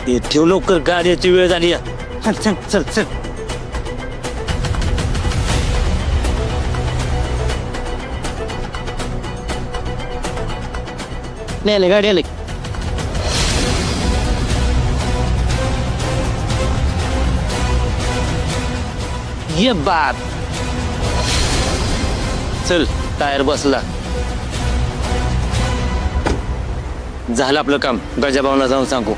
ठेव लवकर, गाड्याची वेळ झाली. चल चल चल चल. आले गाडी आले. ये बात. चल, टायर बसला. झालं आपलं काम. गजाभाऊला जाऊन सांगू.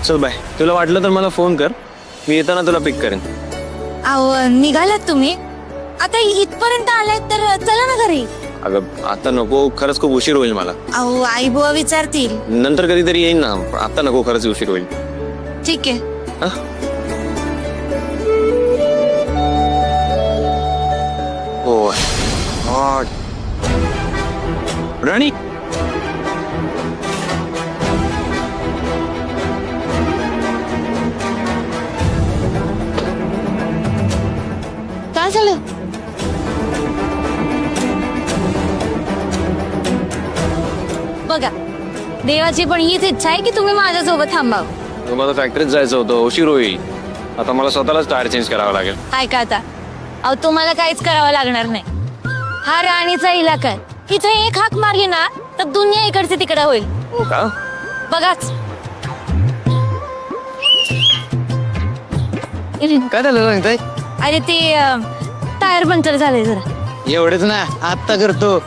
चल बाय. तुला वाटलं तर मला फोन कर, मी येताना तुला पिक करेन. अहो निघालात तुम्ही, आता इथपर्यंत आलात तर चला ना घरी. अगं आता नको, खरंच खूप उशीर होईल मला. अहो आई बुवा विचारतील. नंतर कधीतरी येईन ना, आता नको, खरंच उशीर होईल. ठीक आहे. हा? हो. राणी, काय झालं? बघा, देवाची पण हीच इच्छा आहे की तुम्ही माझ्यासोबत थांबावं. मला फॅक्टरीत जायचं होतं, उशीर होईल. आता मला स्वतःलाच टायर चेंज करावं लागेल. ऐका आता, अहो तुम्हाला काहीच करावं लागणार नाही. हा राणीचा इलाका आहे. इथे एक हाक मारली ना तर दुनिया इकडचे तिकडे होईल. हो का? बघाच. काय झालं सांगताय? अरे ते टायर पंक्चर झाले जरा. एवढेच ना, आत्ता करतो.